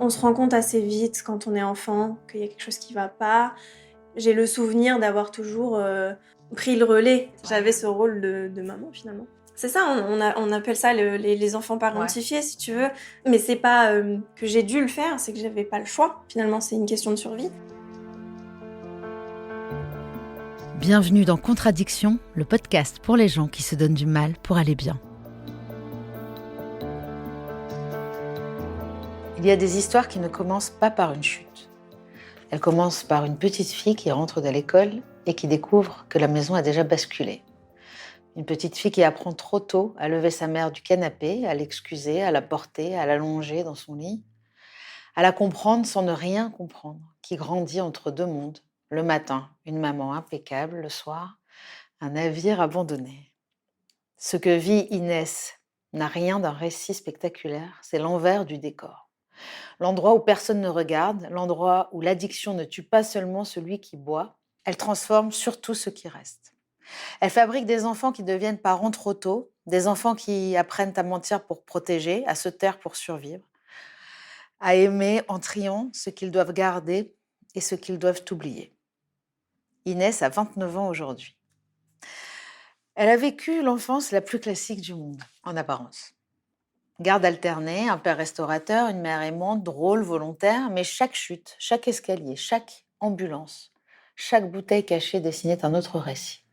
On se rend compte assez vite quand on est enfant qu'il y a quelque chose qui va pas. J'ai le souvenir d'avoir toujours pris le relais. J'avais ce rôle de maman finalement. C'est ça, on appelle ça les enfants parentifiés si tu veux. Mais c'est pas que j'ai dû le faire, c'est que j'avais pas le choix. Finalement, c'est une question de survie. Bienvenue dans Contradiction, le podcast pour les gens qui se donnent du mal pour aller bien. Il y a des histoires qui ne commencent pas par une chute. Elles commencent par une petite fille qui rentre de l'école et qui découvre que la maison a déjà basculé. Une petite fille qui apprend trop tôt à lever sa mère du canapé, à l'excuser, à la porter, à l'allonger dans son lit, à la comprendre sans ne rien comprendre, qui grandit entre deux mondes. Le matin, une maman impeccable, le soir, un navire abandonné. Ce que vit Inès n'a rien d'un récit spectaculaire, c'est l'envers du décor. L'endroit où personne ne regarde, l'endroit où l'addiction ne tue pas seulement celui qui boit, elle transforme surtout ce qui reste. Elle fabrique des enfants qui deviennent parents trop tôt, des enfants qui apprennent à mentir pour protéger, à se taire pour survivre, à aimer en triant ce qu'ils doivent garder et ce qu'ils doivent oublier. Inès a 29 ans aujourd'hui. Elle a vécu l'enfance la plus classique du monde, en apparence. Garde alternée, un père restaurateur, une mère aimante, drôle, volontaire, mais chaque chute, chaque escalier, chaque ambulance, chaque bouteille cachée dessinait un autre récit,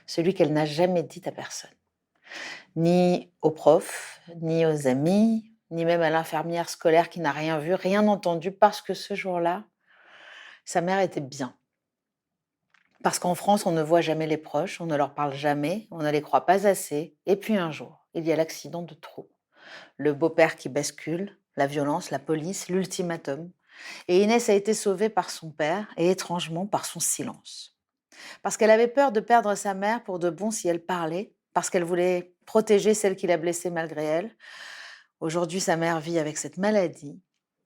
celui qu'elle n'a jamais dit à personne. Ni aux profs, ni aux amis, ni même à l'infirmière scolaire qui n'a rien vu, rien entendu, parce que ce jour-là, sa mère était bien. Parce qu'en France, on ne voit jamais les proches, on ne leur parle jamais, on ne les croit pas assez, et puis un jour, il y a l'accident de trop. Le beau-père qui bascule, la violence, la police, l'ultimatum. Et Inès a été sauvée par son père et étrangement par son silence. Parce qu'elle avait peur de perdre sa mère pour de bon si elle parlait, parce qu'elle voulait protéger celle qui l'a blessée malgré elle. Aujourd'hui, sa mère vit avec cette maladie,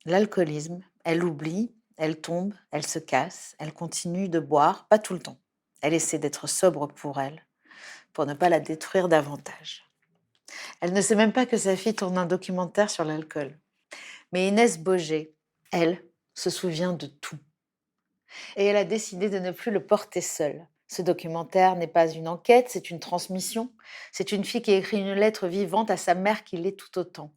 l'alcoolisme. Elle oublie, elle tombe, elle se casse, elle continue de boire, pas tout le temps. Elle essaie d'être sobre pour elle, pour ne pas la détruire davantage. Elle ne sait même pas que sa fille tourne un documentaire sur l'alcool. Mais Inès Boger, elle, se souvient de tout. Et elle a décidé de ne plus le porter seule. Ce documentaire n'est pas une enquête, c'est une transmission. C'est une fille qui écrit une lettre vivante à sa mère qui l'est tout autant.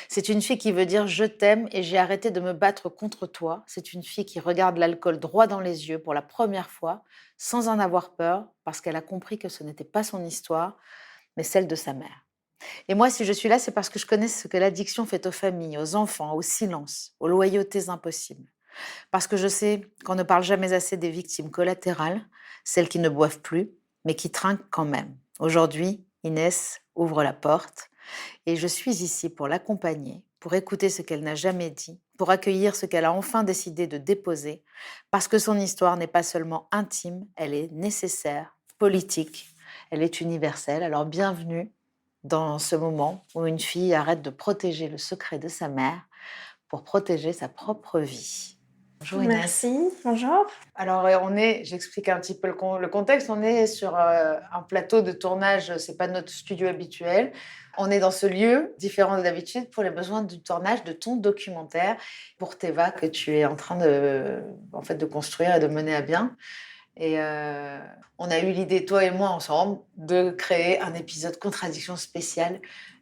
C'est une fille qui veut dire « je t'aime et j'ai arrêté de me battre contre toi ». C'est une fille qui regarde l'alcool droit dans les yeux pour la première fois, sans en avoir peur, parce qu'elle a compris que ce n'était pas son histoire, mais celle de sa mère. Et moi, si je suis là, c'est parce que je connais ce que l'addiction fait aux familles, aux enfants, au silence, aux loyautés impossibles. Parce que je sais qu'on ne parle jamais assez des victimes collatérales, celles qui ne boivent plus, mais qui trinquent quand même. Aujourd'hui, Inès ouvre la porte et je suis ici pour l'accompagner, pour écouter ce qu'elle n'a jamais dit, pour accueillir ce qu'elle a enfin décidé de déposer, parce que son histoire n'est pas seulement intime, elle est nécessaire, politique, elle est universelle. Alors bienvenue dans ce moment où une fille arrête de protéger le secret de sa mère pour protéger sa propre vie. Bonjour Inès. Merci, bonjour. Alors j'explique un petit peu le contexte, on est sur un plateau de tournage, c'est pas notre studio habituel. On est dans ce lieu différent de d'habitude pour les besoins du tournage de ton documentaire pour Teva que tu es en train de construire et de mener à bien. Et on a eu l'idée, toi et moi ensemble, de créer un épisode Contradiction spéciale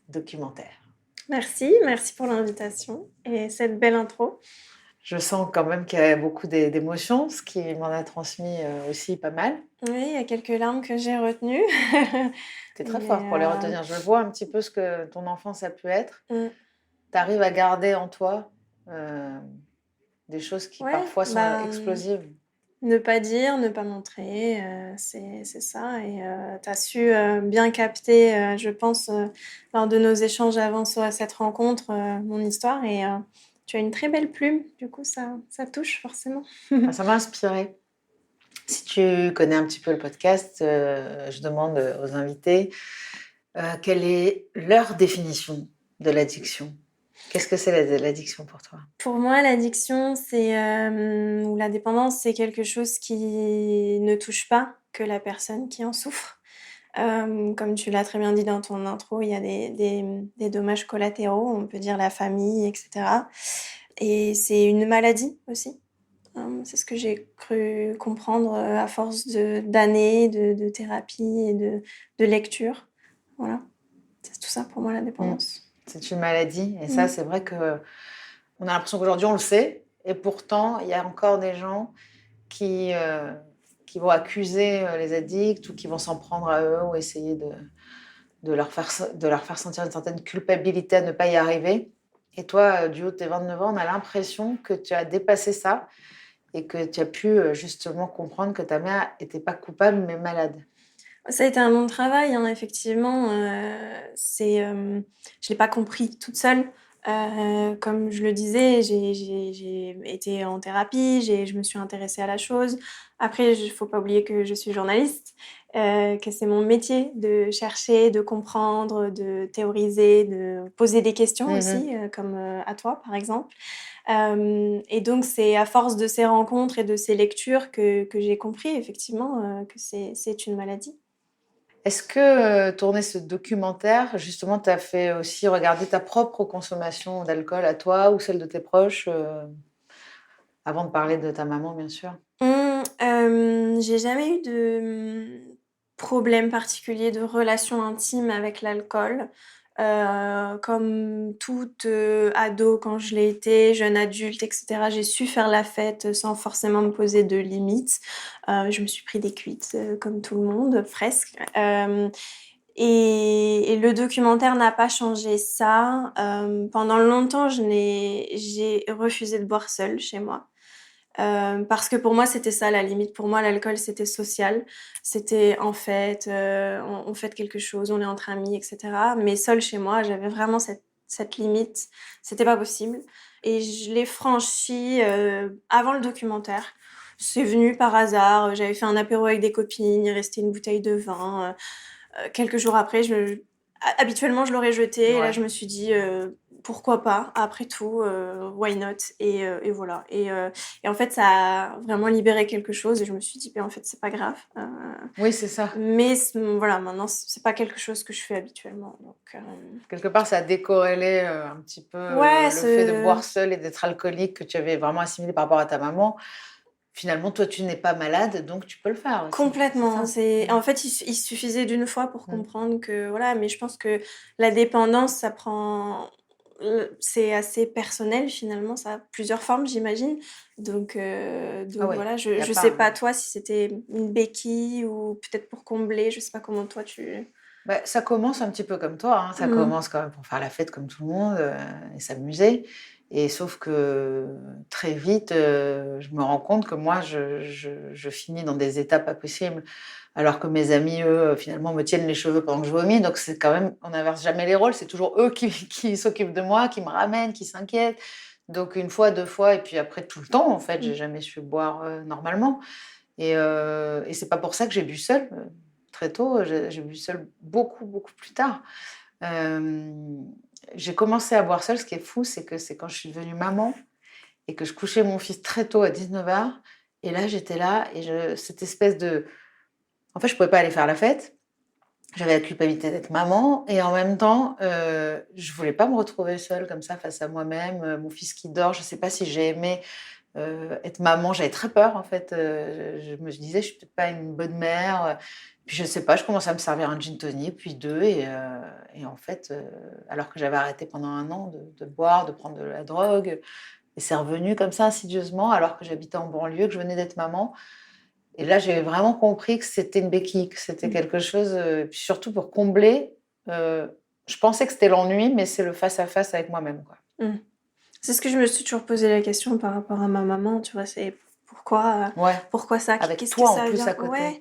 documentaire. Merci pour l'invitation et cette belle intro. Je sens quand même qu'il y a beaucoup d'émotions, ce qui m'en a transmis aussi pas mal. Oui, il y a quelques larmes que j'ai retenues. Tu es très forte pour les retenir. Je vois un petit peu ce que ton enfance a pu être. Mm. Tu arrives à garder en toi des choses qui parfois sont explosives. Ne pas dire, ne pas montrer, c'est ça. Et tu as su bien capter, je pense, lors de nos échanges avant cette rencontre, mon histoire. Et tu as une très belle plume, du coup, ça touche forcément. Ça m'a inspirée. Si tu connais un petit peu le podcast, je demande aux invités quelle est leur définition de l'addiction. Qu'est-ce que c'est l'addiction pour toi ? Pour moi, l'addiction, ou la dépendance, c'est quelque chose qui ne touche pas que la personne qui en souffre. Comme tu l'as très bien dit dans ton intro, il y a des dommages collatéraux, on peut dire la famille, etc. Et c'est une maladie aussi. C'est ce que j'ai cru comprendre à force d'années de thérapie et de lecture. Voilà, c'est tout ça pour moi la Mm. dépendance. C'est une maladie. Et ça, Mm. c'est vrai que on a l'impression qu'aujourd'hui, on le sait. Et pourtant, il y a encore des gens qui, euh, qui vont accuser les addicts ou qui vont s'en prendre à eux ou essayer de leur faire sentir une certaine culpabilité à ne pas y arriver. Et toi, du haut de tes 29 ans, on a l'impression que tu as dépassé ça et que tu as pu justement comprendre que ta mère n'était pas coupable mais malade. Ça a été un long travail, hein, effectivement. Je l'ai pas compris toute seule. Comme je le disais, j'ai été en thérapie, je me suis intéressée à la chose. Après, il faut pas oublier que je suis journaliste, que c'est mon métier de chercher, de comprendre, de théoriser, de poser des questions Mhm. aussi, comme à toi, par exemple. Et donc, c'est à force de ces rencontres et de ces lectures que j'ai compris, effectivement, que c'est une maladie. Est-ce que tourner ce documentaire, justement, t'a fait aussi regarder ta propre consommation d'alcool à toi ou celle de tes proches, avant de parler de ta maman, bien sûr? J'ai jamais eu de problème particulier de relation intime avec l'alcool. Comme toute ado quand je l'ai été, jeune adulte, etc., j'ai su faire la fête sans forcément me poser de limites. Je me suis pris des cuites, comme tout le monde, presque. Et le documentaire n'a pas changé ça. Pendant longtemps, j'ai refusé de boire seule chez moi. Parce que pour moi, c'était ça la limite. Pour moi, l'alcool, c'était social. C'était en fait, on fête quelque chose, on est entre amis, etc. Mais seule chez moi, j'avais vraiment cette limite. C'était pas possible. Et je l'ai franchie avant le documentaire. C'est venu par hasard. J'avais fait un apéro avec des copines, il restait une bouteille de vin. Quelques jours après, habituellement, je l'aurais jeté. Et là, Ouais. je me suis dit, pourquoi pas, après tout, why not? Et voilà. Et en fait, ça a vraiment libéré quelque chose. Et je me suis dit, ben, en fait, c'est pas grave. Oui, c'est ça. Mais voilà, maintenant, c'est pas quelque chose que je fais habituellement. Donc, Quelque part, ça a décorrélé un petit peu ouais, le fait de boire seul et d'être alcoolique que tu avais vraiment assimilé par rapport à ta maman. Finalement, toi, tu n'es pas malade, donc tu peux le faire aussi. C'est complètement. ça. En fait, il suffisait d'une fois pour Mm. comprendre que, voilà, mais je pense que la dépendance, c'est assez personnel finalement, ça a plusieurs formes, j'imagine. Ah Donc oui, voilà, il n'y a je sais pas. pas toi si c'était une béquille ou peut-être pour combler, je sais pas comment toi tu. Bah, ça commence un petit peu comme toi, hein. Ça Mhm. commence quand même pour faire la fête comme tout le monde et s'amuser. Et sauf que très vite, je me rends compte que moi, je finis dans des états pas possibles. Alors que mes amis, eux, finalement, me tiennent les cheveux pendant que je vomis. Donc c'est quand même, on n'inverse jamais les rôles. C'est toujours eux qui s'occupent de moi, qui me ramènent, qui s'inquiètent. Donc une fois, deux fois, et puis après tout le temps, en fait, j'ai Mhm. jamais su boire normalement. Et c'est pas pour ça que j'ai bu seul très tôt. J'ai bu seul beaucoup, beaucoup plus tard. Euh, j'ai commencé à boire seule. Ce qui est fou, c'est que c'est quand je suis devenue maman et que je couchais mon fils très tôt à 19h. Et là, j'étais là et cette espèce de... En fait, je pouvais pas aller faire la fête. J'avais la culpabilité d'être maman et en même temps, je voulais pas me retrouver seule comme ça face à moi-même. Mon fils qui dort, je sais pas si j'ai aimé être maman, j'avais très peur en fait. Je me disais, je suis peut-être pas une bonne mère. Puis je sais pas, je commençais à me servir un gin tonic, puis deux, et en fait, alors que j'avais arrêté pendant un an de boire, de prendre de la drogue, et c'est revenu comme ça insidieusement, alors que j'habitais en banlieue, que je venais d'être maman. Et là, j'ai vraiment compris que c'était une béquille, que c'était quelque chose, puis surtout pour combler. euh, je pensais que c'était l'ennui, mais c'est le face-à-face avec moi-même, quoi. Mhm. C'est ce que je me suis toujours posé la question par rapport à ma maman, tu vois, c'est Ouais, pourquoi ça, avec qu'est-ce que toi en ça plus à vient, côté. ouais,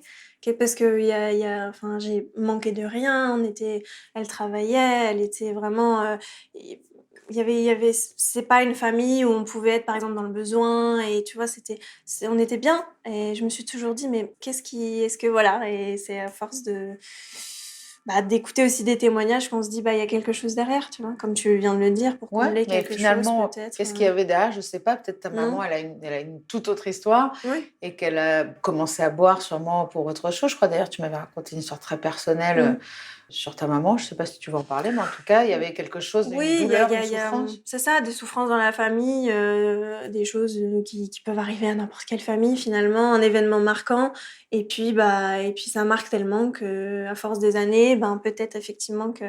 parce que enfin, j'ai manqué de rien, elle travaillait, elle était vraiment, il y avait, c'est pas une famille où on pouvait être par exemple dans le besoin et tu vois, on était bien et je me suis toujours dit mais est-ce que voilà, et c'est à force d'écouter aussi des témoignages qu'on se dit bah il y a quelque chose derrière, tu vois, comme tu viens de le dire, pour Ouais, combler mais quelque chose finalement, peut-être. qu'est-ce qu'il y avait derrière? Je sais pas. Peut-être ta maman, Non? elle a une toute autre histoire Oui. et qu'elle a commencé à boire sûrement pour autre chose. Je crois d'ailleurs, tu m'avais raconté une histoire très personnelle Mm. Sur ta maman, je ne sais pas si tu veux en parler, mais en tout cas, il y avait quelque chose, une Oui, douleur, une souffrance. c'est ça, des souffrances dans la famille, des choses qui peuvent arriver à n'importe quelle famille finalement, un événement marquant, et puis ça marque tellement que, à force des années, ben peut-être effectivement que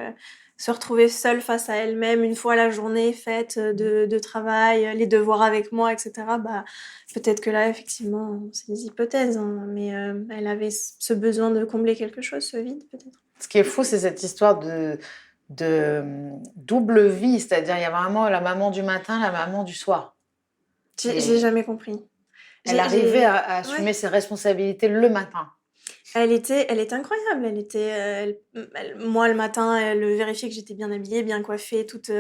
se retrouver seule face à elle-même une fois la journée faite de travail, les devoirs avec moi, etc. Bah peut-être que là effectivement, c'est des hypothèses, hein, mais elle avait ce besoin de combler quelque chose, ce vide peut-être. Ce qui est fou, c'est cette histoire de double vie, c'est-à-dire il y a vraiment la maman du matin, la maman du soir. J'ai jamais compris. Elle arrivait à Ouais. assumer ses responsabilités le matin. Elle était incroyable. Moi, le matin, elle vérifiait que j'étais bien habillée, bien coiffée, toute,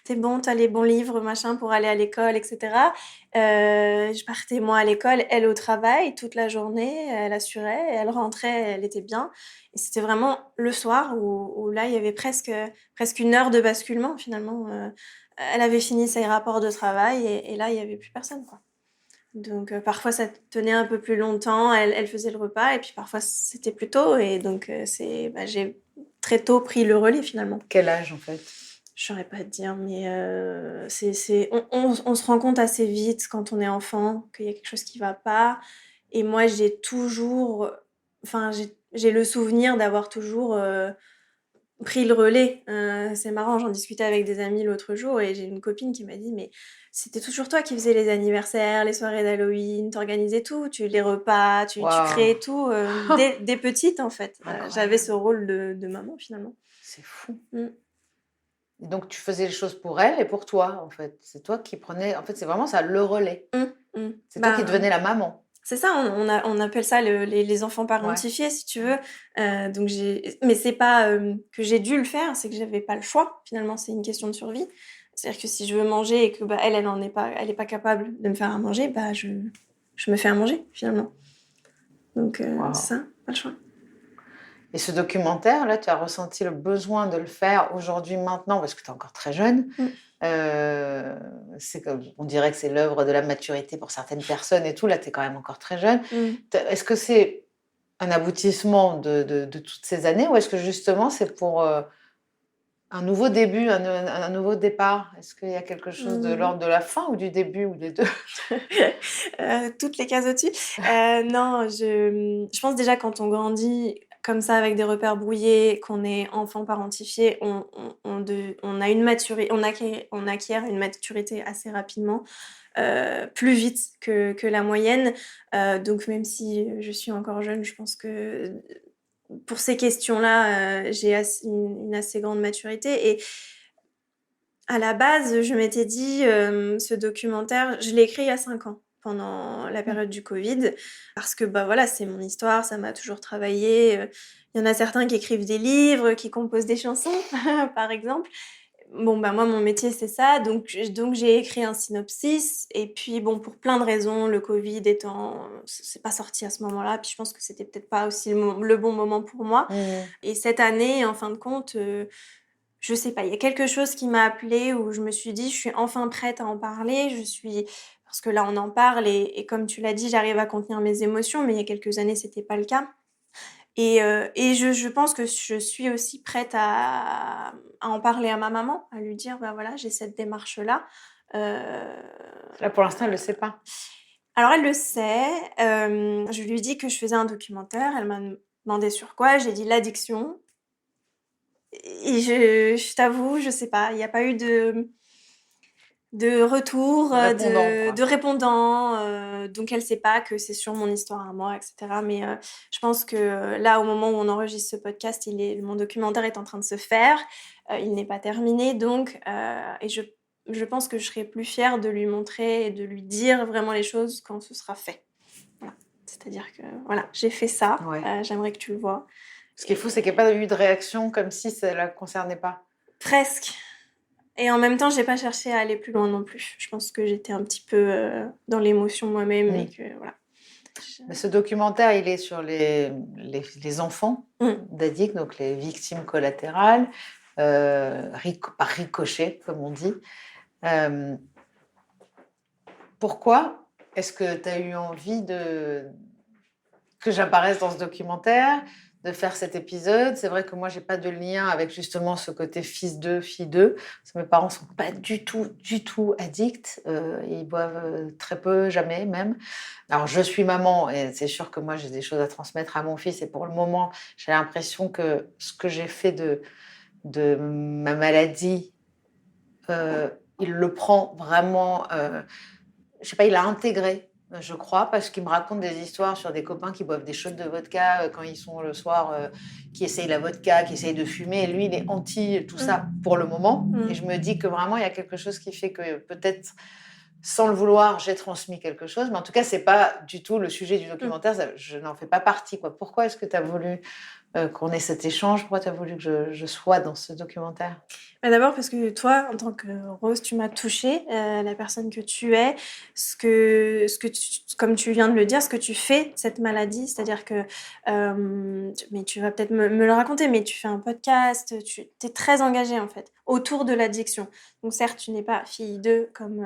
t'es bon, t'as les bons livres, machin, pour aller à l'école, etc. Je partais, moi, à l'école, elle au travail, toute la journée, elle assurait, elle rentrait, elle était bien. Et c'était vraiment le soir où là, il y avait presque une heure de basculement, finalement. Elle avait fini ses rapports de travail et là, il y avait plus personne, quoi. Donc parfois ça tenait un peu plus longtemps, elle faisait le repas et puis parfois c'était plus tôt et donc j'ai très tôt pris le relais finalement. Quel âge, en fait? Je saurais pas te dire, mais on se rend compte assez vite quand on est enfant qu'il y a quelque chose qui va pas. Et moi j'ai toujours, enfin j'ai le souvenir d'avoir toujours pris le relais. C'est marrant, j'en discutais avec des amis l'autre jour et j'ai une copine qui m'a dit mais c'était toujours toi qui faisais les anniversaires, les soirées d'Halloween, t'organisais tout, les repas, tu Waouh, créais tout dès petite en fait. J'avais ce incroyable. rôle de maman finalement. C'est fou. Mm. Et donc, tu faisais les choses pour elle et pour toi, en fait. C'est toi qui prenais... En fait, c'est vraiment ça, le relais. Mm, mm. C'est toi qui Bah, devenais la maman. c'est ça, on appelle ça les enfants Ouais. parentifiés, si tu veux. Donc mais c'est pas que j'ai dû le faire, c'est que j'avais pas le choix. Finalement, c'est une question de survie. C'est-à-dire que si je veux manger et que bah, elle est pas capable de me faire à manger, bah je me fais à manger finalement. Donc Waouh. c'est ça, pas le choix. Et ce documentaire, là, tu as ressenti le besoin de le faire aujourd'hui, maintenant, parce que tu es encore très jeune. Mm. C'est comme, on dirait que c'est l'œuvre de la maturité pour certaines personnes et tout. Là, tu es quand même encore très jeune. Mm. Est-ce que c'est un aboutissement de toutes ces années ou est-ce que justement c'est pour un nouveau début, un nouveau départ? Est-ce qu'il y a quelque chose de Mm. l'ordre de la fin ou du début ou des deux? Toutes les cases au-dessus. Non, je pense déjà quand on grandit comme ça avec des repères brouillés, qu'on est enfant parentifié, on a une maturité, on acquiert une maturité assez rapidement, plus vite que la moyenne. Donc même si je suis encore jeune, je pense que pour ces questions-là, j'ai une assez grande maturité. Et à la base, je m'étais dit, ce documentaire, je l'ai écrit il y a 5 ans, pendant la période du Covid, parce que bah voilà, c'est mon histoire, ça m'a toujours travaillé. Il y en a certains qui écrivent des livres, qui composent des chansons, par exemple. Bon, bah moi, mon métier, c'est ça, donc j'ai écrit un synopsis, et puis bon, pour plein de raisons, le Covid étant, c'est pas sorti à ce moment-là, puis je pense que c'était peut-être pas aussi le bon moment pour moi. Mmh. Et cette année, en fin de compte, je sais pas, il y a quelque chose qui m'a appelée où je me suis dit: «Je suis enfin prête à en parler». Parce que là, on en parle et comme tu l'as dit, j'arrive à contenir mes émotions, mais il y a quelques années, c'était pas le cas. Et je pense que je suis aussi prête à en parler à ma maman, à lui dire: «Bah, voilà, j'ai cette démarche-là». Heu, Là, pour l'instant, elle ne le sait pas. alors elle le sait, je lui ai dit que je faisais un documentaire, elle m'a demandé sur quoi, j'ai dit: «L'addiction». Et je t'avoue, je sais pas, il y a pas eu de retour, Répondant, quoi. de répondant, donc elle sait pas que c'est sur mon histoire à moi, et cetera. Mais je pense que là, au moment où on enregistre ce podcast, mon documentaire est en train de se faire, il n'est pas terminé, donc et je pense que je serai plus fière de lui montrer et de lui dire vraiment les choses quand ce sera fait. Voilà. C'est-à-dire que voilà, j'ai fait ça, Ouais. j'aimerais que tu le vois. Ce qui est fou, c'est qu'il n'y a pas eu de réaction comme si ça ne la concernait pas. Presque. Et en même temps, j'ai pas cherché à aller plus loin non plus. Je pense que j'étais un petit peu dans l'émotion moi-même et que voilà. Mais ce documentaire, il est sur les enfants Mm. d'addicts, donc les victimes collatérales, par ricochet, comme on dit. Euh, Pourquoi est-ce que tu as eu envie que j'apparaisse dans ce documentaire? de faire cet épisode. C'est vrai que moi, j'ai pas de lien avec justement ce côté fils d'eux, fille d'eux. Parce que mes parents sont pas du tout addicts. Ils boivent très peu, jamais même. Alors, je suis maman et c'est sûr que moi, j'ai des choses à transmettre à mon fils. Et pour le moment, j'ai l'impression que ce que j'ai fait de ma maladie, il le prend vraiment, je sais pas, il l'a intégré, je crois, parce qu'il me raconte des histoires sur des copains qui boivent des shots de vodka quand ils sont le soir, qui essayent la vodka, qui essayent de fumer. Et lui, il est anti tout ça pour le moment. Et je me dis que vraiment, il y a quelque chose qui fait que peut-être, sans le vouloir, j'ai transmis quelque chose. Mais en tout cas, c'est pas du tout le sujet du documentaire. Je n'en fais pas partie, quoi. Pourquoi est-ce que tu as voulu qu'on ait cet échange? Pourquoi tu as voulu que je sois dans ce documentaire? D'abord parce que toi, en tant que Rose, tu m'as touchée, la personne que tu es, comme tu viens de le dire, ce que tu fais, cette maladie, c'est-à-dire que, mais tu vas peut-être me le raconter, mais tu fais un podcast, tu es très engagée en fait, autour de l'addiction. Donc certes, tu n'es pas fille d'eux comme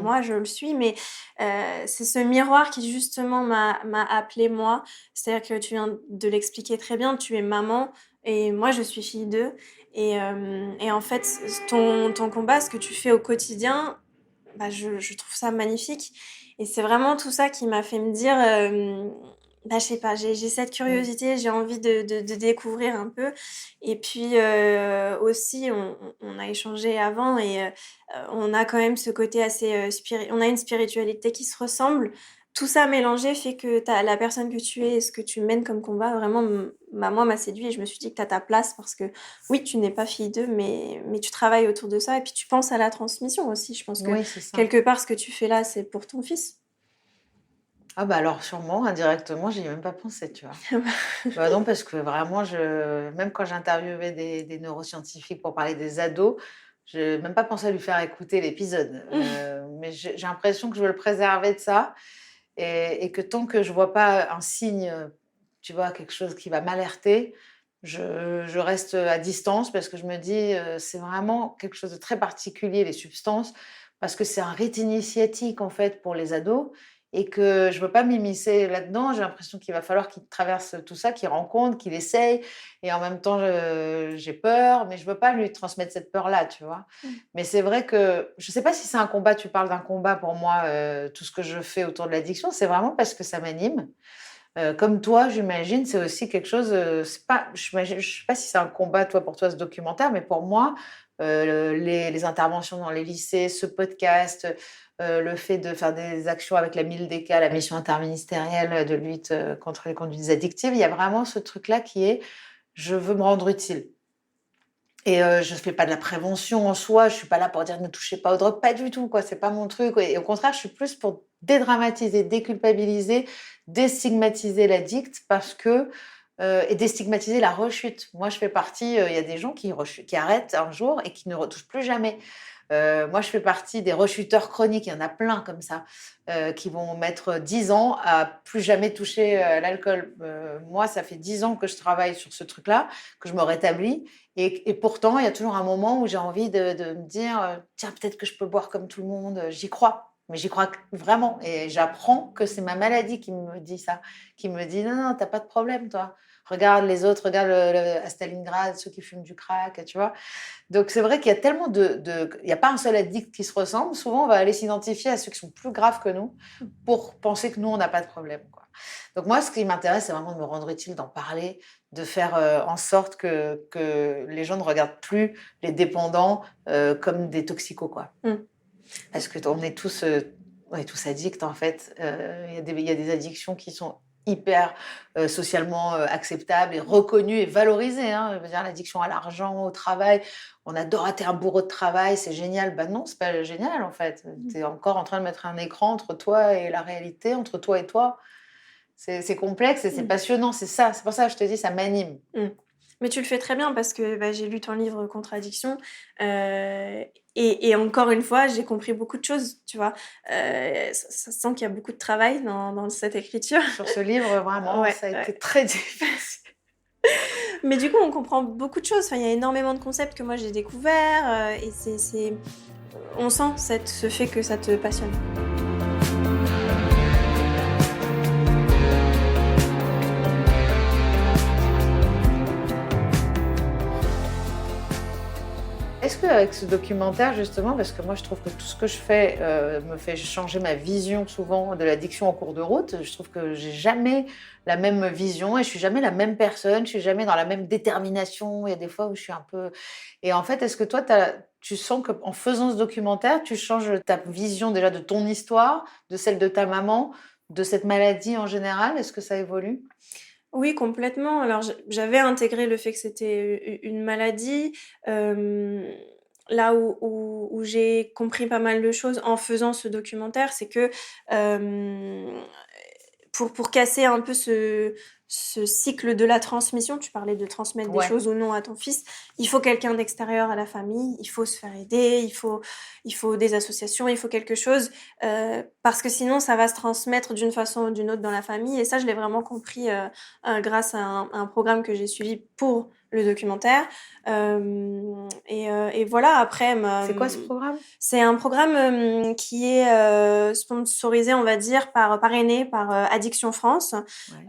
moi, je le suis, mais c'est ce miroir qui justement m'a appelée moi, c'est-à-dire que tu viens de l'expliquer très bien, tu es maman, et moi je suis fille d'eux. Et en fait, ton combat, ce que tu fais au quotidien, je trouve ça magnifique. Et c'est vraiment tout ça qui m'a fait me dire, je sais pas, j'ai cette curiosité, j'ai envie de découvrir un peu. Et puis aussi, on a échangé avant et on a quand même ce côté assez on a une spiritualité qui se ressemble. Tout ça mélangé fait que la personne que tu es et ce que tu mènes comme combat, vraiment, moi, m'a séduit et je me suis dit que tu as ta place parce que, oui, tu n'es pas fille d'eux, mais tu travailles autour de ça et puis tu penses à la transmission aussi. Je pense que, Oui, c'est ça. quelque part, ce que tu fais là, c'est pour ton fils. Ah bah alors sûrement, indirectement, j'y ai même pas pensé, tu vois. Bah non, parce que vraiment, même quand j'interviewais des neuroscientifiques pour parler des ados, je n'ai même pas pensé à lui faire écouter l'épisode. Mais j'ai l'impression que je veux le préserver de ça et que tant que je vois pas un signe, tu vois, quelque chose qui va m'alerter, je reste à distance parce que je me dis, c'est vraiment quelque chose de très particulier, les substances, parce que c'est un rite initiatique, en fait, pour les ados et que je veux pas m'immiscer là-dedans. J'ai l'impression qu'il va falloir qu'il traverse tout ça, qu'il rencontre, qu'il essaye et en même temps, j'ai peur, mais je veux pas lui transmettre cette peur-là, tu vois? Mais c'est vrai que je sais pas si c'est un combat, tu parles d'un combat pour moi, tout ce que je fais autour de l'addiction, c'est vraiment parce que ça m'anime. Comme toi, j'imagine, c'est aussi quelque chose, c'est pas je sais pas si c'est un combat, toi, pour toi, ce documentaire, mais pour moi, les interventions dans les lycées, ce podcast, le fait de faire des actions avec la MILDECA, la mission interministérielle de lutte, contre les conduites addictives, il y a vraiment ce truc-là qui est: «Je veux me rendre utile». Et je fais pas de la prévention en soi, je suis pas là pour dire: «Ne touchez pas aux drogues», pas du tout, quoi, c'est pas mon truc et au contraire, je suis plus pour dédramatiser, déculpabiliser, déstigmatiser l'addict parce que et déstigmatiser la rechute. Moi, je fais partie, il y a des gens qui arrêtent un jour et qui ne retouchent plus jamais. Moi, je fais partie des rechuteurs chroniques, il y en a plein comme ça, qui vont mettre 10 ans à plus jamais toucher, l'alcool. Moi, ça fait 10 ans que je travaille sur ce truc-là, que je me rétablis et pourtant, il y a toujours un moment où j'ai envie de me dire, «Tiens, peut-être que je peux boire comme tout le monde». J'y crois, mais j'y crois vraiment et j'apprends que c'est ma maladie qui me dit ça, qui me dit: «Non, non, tu as pas de problème toi. Regarde les autres, regarde à Stalingrad, ceux qui fument du crack», tu vois? Donc c'est vrai qu'il y a tellement il y a pas un seul addict qui se ressemble. Souvent, on va aller s'identifier à ceux qui sont plus graves que nous pour penser que nous, on n'a pas de problème, quoi. Donc moi, ce qui m'intéresse, c'est vraiment de me rendre utile, d'en parler, de faire, en sorte que les gens ne regardent plus les dépendants, comme des toxicos, quoi. Parce qu'on est tous, addicts, en fait. Il y a des addictions qui sont hyper socialement acceptables et reconnues et valorisées, hein. Je veux dire, l'addiction à l'argent, au travail. On adore, ah, t'es un bourreau de travail, c'est génial. Ben non, c'est pas génial, en fait. Tu es encore en train de mettre un écran entre toi et la réalité, entre toi et toi. C'est complexe et c'est passionnant, c'est ça. C'est pour ça que je te dis, ça m'anime. Mais tu le fais très bien parce que j'ai lu ton livre Contradiction et encore une fois, j'ai compris beaucoup de choses, tu vois. Ça sent qu'il y a beaucoup de travail dans cette écriture. Sur ce livre, vraiment, ça a été très difficile. Mais du coup, on comprend beaucoup de choses. Enfin, il y a énormément de concepts que moi j'ai découverts et on sent ce fait que ça te passionne. est-ce qu'avec ce documentaire, justement, parce que moi je trouve que tout ce que je fais me fait changer ma vision souvent de l'addiction en cours de route, je trouve que j'ai jamais la même vision et je suis jamais la même personne, je suis jamais dans la même détermination. Il y a des fois où je suis un peu... Et en fait, est-ce que toi, tu sens qu'en faisant ce documentaire, tu changes ta vision déjà de ton histoire, de celle de ta maman, de cette maladie en général? Est-ce que ça évolue? Oui, complètement. Alors, j'avais intégré le fait que c'était une maladie. Là où j'ai compris pas mal de choses en faisant ce documentaire, c'est que pour casser un peu ce cycle de la transmission, tu parlais de transmettre des Ouais. choses ou non à ton fils, il faut quelqu'un d'extérieur à la famille, il faut se faire aider, il faut des associations, il faut quelque chose, parce que sinon ça va se transmettre d'une façon ou d'une autre dans la famille. Et ça, je l'ai vraiment compris grâce à un programme que j'ai suivi pour le documentaire. Et voilà, après... C'est quoi ce programme? C'est un programme qui est sponsorisé, on va dire, parrainé par Addiction France,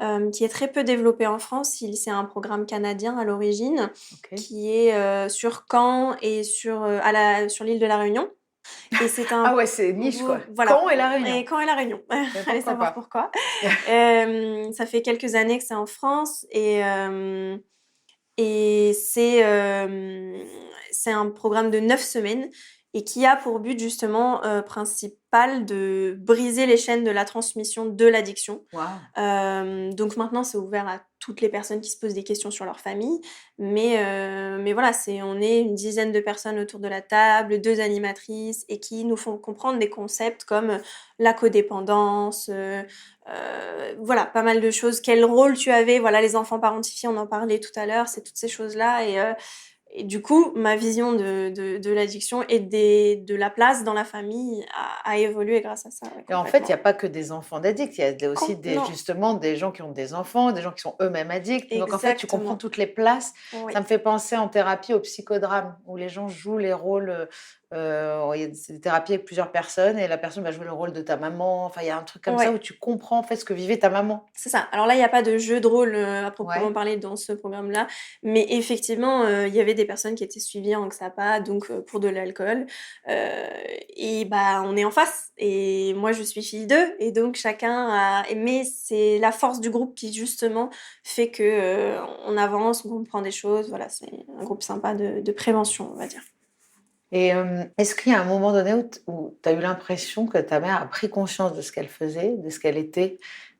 Ouais. qui est très peu développé en France. C'est un programme canadien à l'origine, Ok. qui est sur Caen et sur l'île de la Réunion. Et c'est Ah un... ouais, c'est niche quoi. Voilà. Caen et La Réunion. Et Caen et la Réunion. Mais Allez pourquoi savoir pas? pourquoi. Ça fait quelques années que c'est en France et c'est un programme de 9 semaines et qui a pour but justement principal de briser les chaînes de la transmission de l'addiction. Waouh. Donc maintenant, c'est ouvert à toutes les personnes qui se posent des questions sur leur famille. Mais voilà, on est une dizaine de personnes autour de la table, 2 animatrices, et qui nous font comprendre des concepts comme la codépendance, voilà, pas mal de choses. Quel rôle tu avais, voilà, les enfants parentifiés, on en parlait tout à l'heure, c'est toutes ces choses-là. Et du coup, ma vision de l'addiction et de la place dans la famille a évolué grâce à ça. Ouais, Et en fait, il n'y a complètement. pas que des enfants d'addicts, il y a aussi Non, justement des gens qui ont des enfants, des gens qui sont eux-mêmes addicts. Donc en fait, tu comprends exactement. toutes les places. Oui, Ça me fait penser en thérapie au psychodrame, où les gens jouent les rôles. Il y a des thérapies avec plusieurs personnes et la personne va jouer le rôle de ta maman. Enfin, il y a un truc comme ça où ouais. tu comprends en fait ce que vivait ta maman. C'est ça. Alors là, il n'y a pas de jeu de rôle à proprement Ouais. parler dans ce programme-là, mais effectivement, il y avait des personnes qui étaient suivies en XAPA, donc pour de l'alcool. Et bah, on est en face. Et moi, je suis fille d'eux, et donc chacun a. Mais c'est la force du groupe qui justement fait que on avance, on comprend des choses. Voilà, c'est un groupe sympa de prévention, on va dire. Et est-ce qu'il y a un moment donné où tu as eu l'impression que ta mère a pris conscience de ce qu'elle faisait, de ce qu'elle était,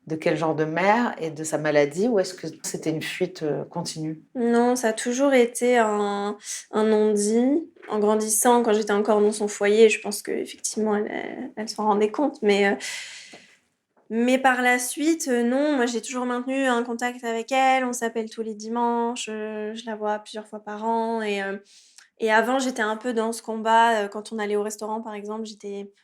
de quel genre de mère et de sa maladie, ou est-ce que c'était une fuite continue? Non, ça a toujours été un non-dit. En grandissant, quand j'étais encore dans son foyer, je pense qu'effectivement, elle s'en rendait compte. Mais par la suite, non, moi j'ai toujours maintenu un contact avec elle. On s'appelle tous les dimanches. Je la vois plusieurs fois par an. Et avant, j'étais un peu dans ce combat. Quand on allait au restaurant, par exemple,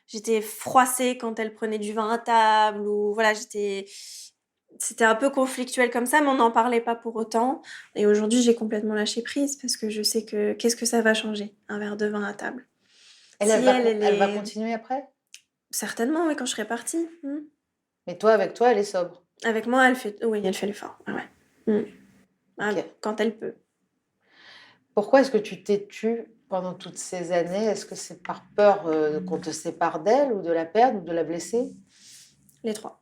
j'étais froissée quand elle prenait du vin à table. Ou voilà, c'était un peu conflictuel comme ça, mais on n'en parlait pas pour autant. Et aujourd'hui, j'ai complètement lâché prise parce que je sais que qu'est-ce que ça va changer, un verre de vin à table. Elle, Si elle elle va est... continuer après? Certainement, oui, quand je serai partie. Mais toi, avec toi, elle est sobre. Avec moi, oui, elle fait l'effort. Ouais, ouais. Ah, Ok. quand elle peut. Pourquoi est-ce que tu t'es tue pendant toutes ces années? Est-ce que c'est par peur qu'on te sépare d'elle ou de la perdre ou de la blesser? Les trois.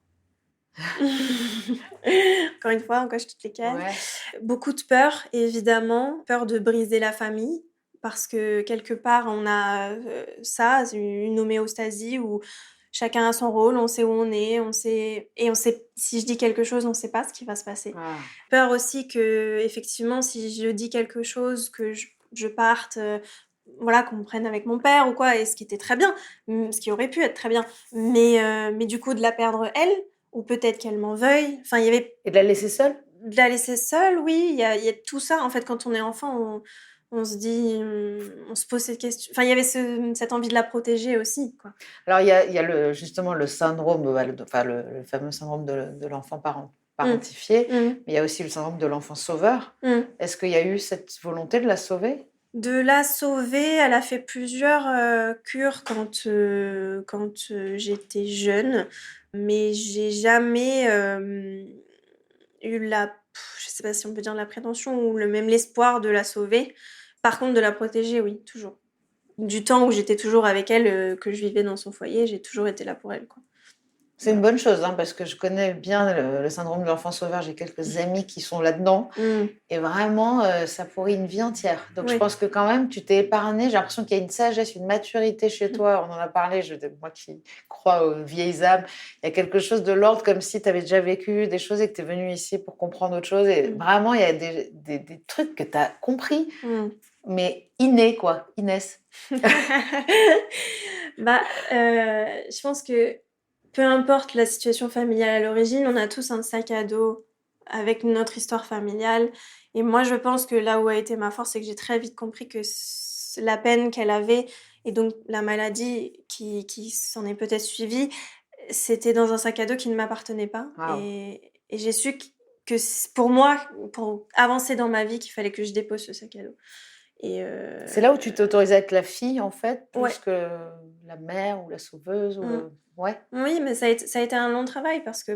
Encore une fois, on coche toutes les cases. Ouais. Beaucoup de peur, évidemment. Peur de briser la famille. Parce que quelque part, on a ça, c'est une homéostasie où chacun a son rôle, on sait où on est, et on sait, si je dis quelque chose, on sait pas ce qui va se passer. Ah. Peur aussi que, effectivement, si je dis quelque chose, que je parte, voilà, qu'on me prenne avec mon père ou quoi, et ce qui était très bien, ce qui aurait pu être très bien. Mais du coup, de la perdre elle, ou peut-être qu'elle m'en veuille. Enfin, il y avait Et de la laisser seule? de la laisser seule, oui, il y a tout ça. En fait, quand on est enfant, on se dit, on se pose cette question. Enfin, il y avait cette envie de la protéger aussi, quoi. Alors, il y a justement le syndrome, enfin, le fameux syndrome de l'enfant Mm. parentifié, Mm. mais il y a aussi le syndrome de l'enfant sauveur. Mm. Est-ce qu'il y a eu cette volonté de la sauver? De la sauver, elle a fait plusieurs cures quand j'étais jeune, mais j'ai jamais eu je sais pas si on peut dire la prétention ou même l'espoir de la sauver. Par contre, de la protéger, oui, toujours. du temps où j'étais toujours avec elle, que je vivais dans son foyer, j'ai toujours été là pour elle, quoi. C'est une bonne chose, hein, parce que je connais bien le syndrome de l'enfant sauveur. J'ai quelques amis qui sont là-dedans. Et vraiment, ça pourrit une vie entière. Donc, je Oui. pense que quand même, tu t'es épargné. J'ai l'impression qu'il y a une sagesse, une maturité chez toi. On en a parlé, moi qui crois aux vieilles âmes. Il y a quelque chose de l'ordre, comme si tu avais déjà vécu des choses et que tu es venu ici pour comprendre autre chose. Et vraiment, il y a des trucs que tu as compris, mais innés, quoi. Inès. Je pense que peu importe la situation familiale à l'origine, on a tous un sac à dos avec notre histoire familiale. Et moi, je pense que là où a été ma force, c'est que j'ai très vite compris que la peine qu'elle avait et donc la maladie qui s'en est peut-être suivie, c'était dans un sac à dos qui ne m'appartenait pas. Wow. Et j'ai su que pour moi, pour avancer dans ma vie, qu'il fallait que je dépose ce sac à dos. C'est là où tu t'autorisais à être la fille, en fait, plus ouais. que la mère ou la sauveuse. Ouais. Oui, mais ça a été un long travail parce que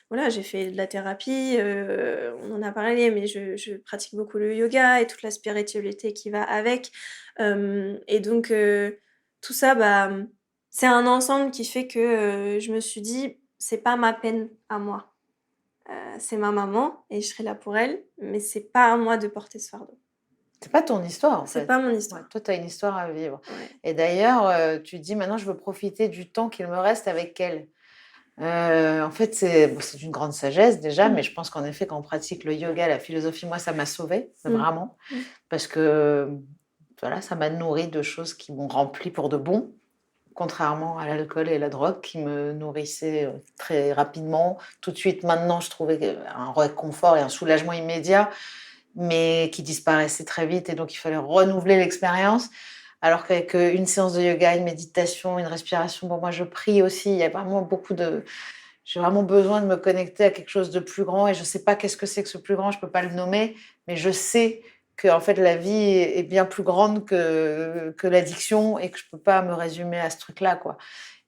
voilà, j'ai fait de la thérapie, on en a parlé, mais je pratique beaucoup le yoga et toute la spiritualité qui va avec. Et donc, tout ça, c'est un ensemble qui fait que je me suis dit, c'est pas ma peine à moi. C'est ma maman et je serai là pour elle, mais c'est pas à moi de porter ce fardeau. C'est pas ton histoire, en fait. C'est pas mon histoire. Ouais, toi, tu as une histoire à vivre. Ouais. Et d'ailleurs, tu dis maintenant, je veux profiter du temps qu'il me reste avec elle. En fait, c'est une grande sagesse déjà, mais je pense qu'en effet, quand on pratique le yoga, la philosophie, moi, ça m'a sauvée, vraiment. Parce que voilà, ça m'a nourrie de choses qui m'ont remplie pour de bon, contrairement à l'alcool et la drogue qui me nourrissaient très rapidement. Tout de suite, maintenant, je trouvais un réconfort et un soulagement immédiat, mais qui disparaissait très vite et donc il fallait renouveler l'expérience. Alors qu'avec une séance de yoga, une méditation, une respiration, bon, moi je prie aussi, il y a vraiment j'ai vraiment besoin de me connecter à quelque chose de plus grand et je ne sais pas qu'est-ce que c'est que ce plus grand, je ne peux pas le nommer, mais je sais que en fait, la vie est bien plus grande que l'addiction et que je ne peux pas me résumer à ce truc-là, quoi.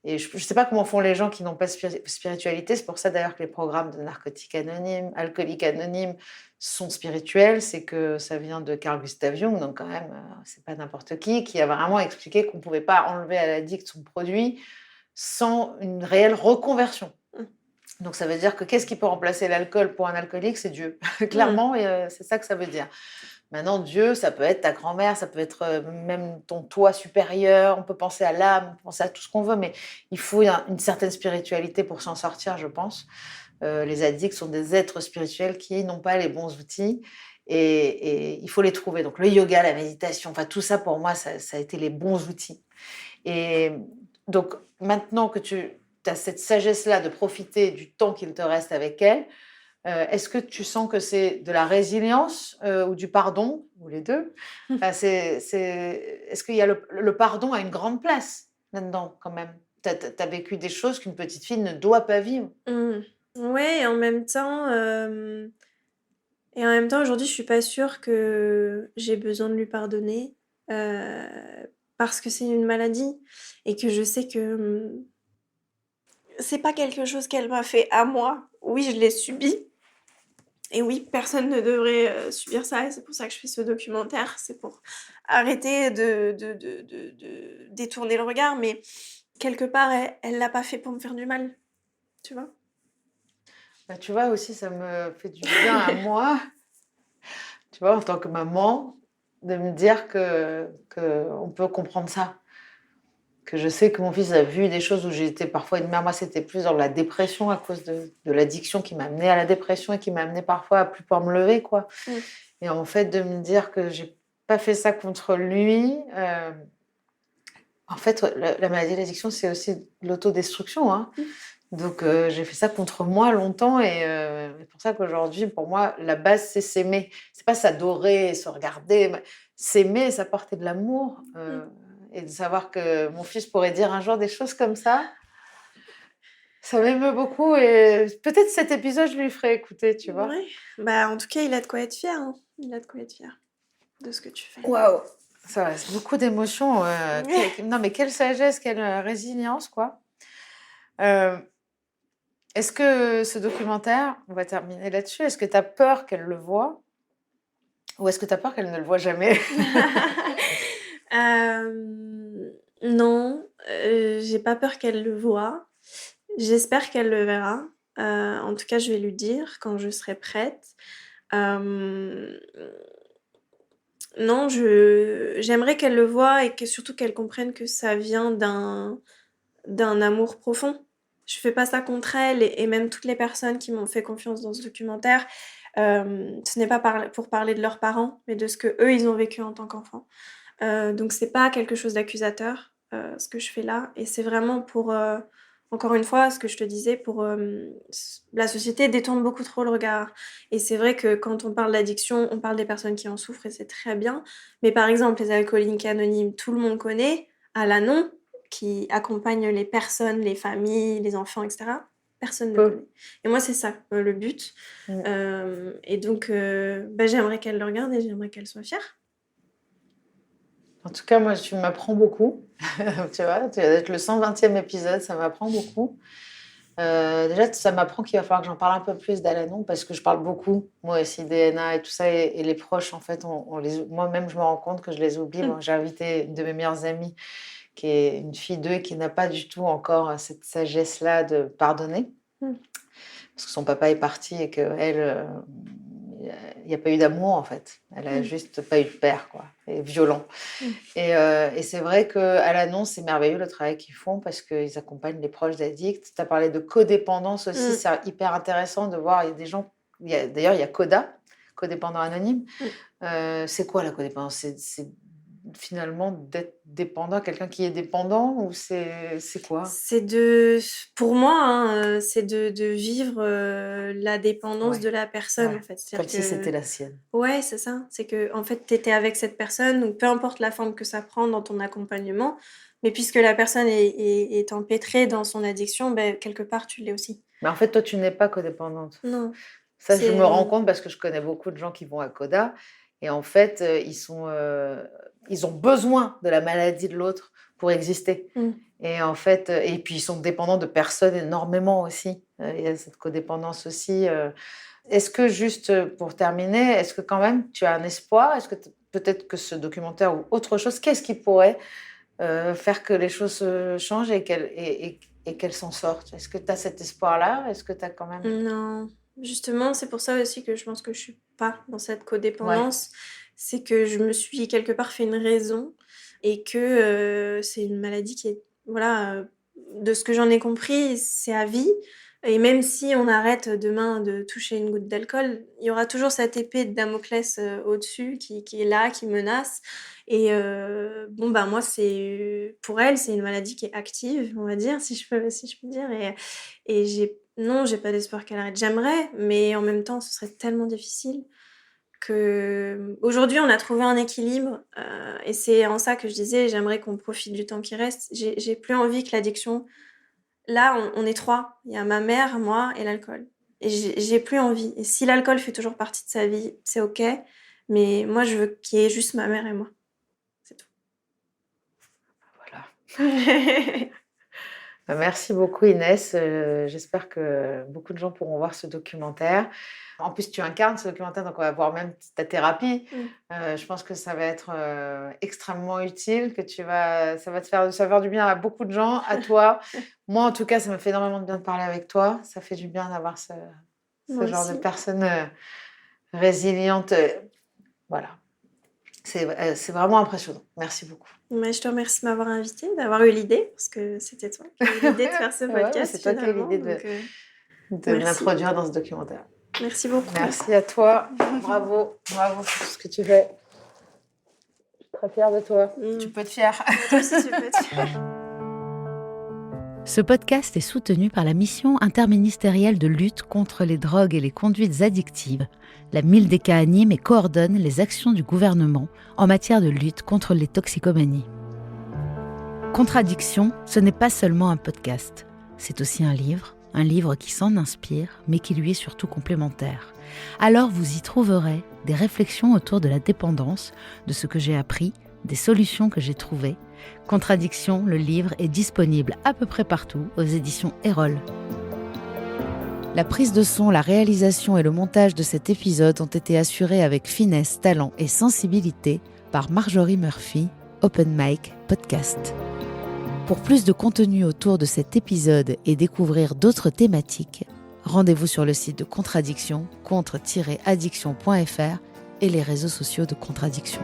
Et je ne sais pas comment font les gens qui n'ont pas de spiritualité. C'est pour ça d'ailleurs que les programmes de narcotiques anonymes, alcooliques anonymes sont spirituels. C'est que ça vient de Carl Gustav Jung, donc quand même, c'est pas n'importe qui a vraiment expliqué qu'on ne pouvait pas enlever à l'addict son produit sans une réelle reconversion. Donc ça veut dire que qu'est-ce qui peut remplacer l'alcool pour un alcoolique? C'est Dieu. Clairement, c'est ça que ça veut dire. Maintenant, Dieu, ça peut être ta grand-mère, ça peut être même ton toi supérieur, on peut penser à l'âme, on peut penser à tout ce qu'on veut, mais il faut une certaine spiritualité pour s'en sortir, je pense. Les addicts sont des êtres spirituels qui n'ont pas les bons outils et il faut les trouver. Donc le yoga, la méditation, enfin tout ça pour moi, ça a été les bons outils. Et donc maintenant que tu as cette sagesse-là de profiter du temps qu'il te reste avec elle, est-ce que tu sens que c'est de la résilience ou du pardon, ou les deux? Est-ce qu'il y a le pardon a une grande place là-dedans quand même? Tu as vécu des choses qu'une petite fille ne doit pas vivre. Oui, et en même temps, aujourd'hui, je suis pas sûre que j'ai besoin de lui pardonner parce que c'est une maladie et que je sais que c'est pas quelque chose qu'elle m'a fait à moi. Oui, je l'ai subi. Et oui, personne ne devrait subir ça, et c'est pour ça que je fais ce documentaire, c'est pour arrêter de détourner le regard, mais quelque part, elle l'a pas fait pour me faire du mal, tu vois. Bah, tu vois aussi, ça me fait du bien à moi, tu vois, en tant que maman, de me dire que on peut comprendre ça. Que je sais que mon fils a vu des choses où j'étais parfois une mère. Moi, c'était plus dans la dépression à cause de l'addiction qui m'a amenée à la dépression et qui m'a amenée parfois à plus pouvoir me lever, quoi. Et en fait, de me dire que j'ai pas fait ça contre lui. En fait, la maladie de l'addiction, c'est aussi l'autodestruction, hein. Donc, j'ai fait ça contre moi longtemps et c'est pour ça qu'aujourd'hui, pour moi, la base, c'est s'aimer. C'est pas s'adorer, se regarder. S'aimer, s'apporter de l'amour. Et de savoir que mon fils pourrait dire un jour des choses comme ça m'émeut beaucoup et peut-être cet épisode, je lui ferai écouter, tu vois. Oui, bah en tout cas, il a de quoi être fier, hein. Il a de quoi être fier de ce que tu fais. Waouh, ça reste beaucoup d'émotions. Non, mais quelle sagesse, quelle résilience, quoi. Est-ce que ce documentaire, on va terminer là-dessus, est-ce que tu as peur qu'elle le voie ou est-ce que tu as peur qu'elle ne le voie jamais? Non, j'ai pas peur qu'elle le voie. J'espère qu'elle le verra. En tout cas, je vais lui dire quand je serai prête. Euh, non, j'aimerais qu'elle le voie et que surtout qu'elle comprenne que ça vient d'un amour profond. Je fais pas ça contre elle et même toutes les personnes qui m'ont fait confiance dans ce documentaire. Ce n'est pas pour parler de leurs parents, mais de ce que eux ils ont vécu en tant qu'enfants. Donc c'est pas quelque chose d'accusateur, ce que je fais là, et c'est vraiment pour, encore une fois, ce que je te disais, pour la société détourne beaucoup trop le regard. Et c'est vrai que quand on parle d'addiction, on parle des personnes qui en souffrent et c'est très bien. Mais par exemple, les alcooliques anonymes, tout le monde connaît. Alanon, qui accompagne les personnes, les familles, les enfants, etc. Personne ne connaît. Et moi, c'est ça le but. Et donc, j'aimerais qu'elle le regarde et j'aimerais qu'elle soit fière. En tout cas, moi, tu m'apprends beaucoup. Tu vois, tu vas être le 120e épisode, ça m'apprend beaucoup. Déjà, ça m'apprend qu'il va falloir que j'en parle un peu plus d'Alanon parce que je parle beaucoup, moi aussi, DNA et tout ça. Et les proches, en fait, moi-même, je me rends compte que je les oublie. Bon, j'ai invité une de mes meilleures amies qui est une fille d'eux qui n'a pas du tout encore cette sagesse-là de pardonner. Parce que son papa est parti et qu'elle, il n'y a pas eu d'amour, en fait. Elle a juste pas eu de père, quoi. Et violent. Et c'est vrai qu'à l'annonce, c'est merveilleux le travail qu'ils font parce qu'ils accompagnent les proches d'addicts. Tu as parlé de codépendance aussi. C'est hyper intéressant de voir. Il y a des gens... D'ailleurs, il y a Coda, codépendant anonyme. C'est quoi la codépendance ? C'est finalement d'être dépendant, quelqu'un qui est dépendant, ou c'est quoi ? Pour moi, c'est de vivre la dépendance de la personne, en fait. Comme si c'était la sienne. Ouais, c'est ça. C'est que, en fait, t'étais avec cette personne, donc peu importe la forme que ça prend dans ton accompagnement, mais puisque la personne est empêtrée dans son addiction, quelque part, tu l'es aussi. Mais en fait, toi, tu n'es pas codépendante. Non. Ça, je me rends compte parce que je connais beaucoup de gens qui vont à Coda. Et en fait, ils ont besoin de la maladie de l'autre pour exister. Et en fait, et puis ils sont dépendants de personnes énormément aussi. Il y a cette codépendance aussi. Est-ce que juste pour terminer, est-ce que quand même tu as un espoir ? Est-ce que peut-être que ce documentaire ou autre chose, qu'est-ce qui pourrait faire que les choses changent et qu'elles s'en sortent ? Est-ce que tu as cet espoir-là ? Est-ce que tu as quand même... Non. Justement, c'est pour ça aussi que je pense que je suis pas dans cette codépendance. Ouais. C'est que je me suis quelque part fait une raison et que c'est une maladie qui est, voilà, de ce que j'en ai compris, c'est à vie. Et même si on arrête demain de toucher une goutte d'alcool, il y aura toujours cette épée de Damoclès au-dessus qui est là, qui menace. Et moi, pour elle, c'est une maladie qui est active, on va dire, si je peux dire. Et j'ai pas d'espoir qu'elle arrête. J'aimerais, mais en même temps, ce serait tellement difficile que aujourd'hui, on a trouvé un équilibre. Et c'est en ça que je disais, j'aimerais qu'on profite du temps qui reste. J'ai plus envie que l'addiction... Là, on est 3. Il y a ma mère, moi et l'alcool. Et j'ai plus envie. Et si l'alcool fait toujours partie de sa vie, c'est OK. Mais moi, je veux qu'il y ait juste ma mère et moi. C'est tout. Voilà. Merci beaucoup Inès, j'espère que beaucoup de gens pourront voir ce documentaire. En plus tu incarnes ce documentaire, donc on va voir même ta thérapie. Je pense que ça va être extrêmement utile, que ça va te faire du bien à beaucoup de gens, à toi. Moi en tout cas, ça me fait énormément de bien de parler avec toi. Ça fait du bien d'avoir ce genre de personne résiliente. Voilà. C'est vraiment impressionnant. Merci beaucoup. Mais je te remercie de m'avoir invitée, d'avoir eu l'idée, parce que c'était toi qui as eu l'idée de faire ce podcast. C'est toi qui as eu l'idée de l'introduire dans ce documentaire. Merci beaucoup. Merci à toi. Bravo pour ce que tu fais. Je suis très fière de toi. Tu peux être fière. Toi aussi, tu peux être fière. Ce podcast est soutenu par la mission interministérielle de lutte contre les drogues et les conduites addictives. La Mildeka anime et coordonne les actions du gouvernement en matière de lutte contre les toxicomanies. Contradiction, ce n'est pas seulement un podcast. C'est aussi un livre qui s'en inspire, mais qui lui est surtout complémentaire. Alors vous y trouverez des réflexions autour de la dépendance, de ce que j'ai appris, des solutions que j'ai trouvées. Contradiction, le livre est disponible à peu près partout aux éditions Erol. La prise de son, la réalisation et le montage de cet épisode ont été assurés avec finesse, talent et sensibilité par Marjorie Murphy, Open Mic Podcast. Pour plus de contenu autour de cet épisode et découvrir d'autres thématiques, rendez-vous sur le site de Contradiction, contre-addiction.fr et les réseaux sociaux de Contradiction.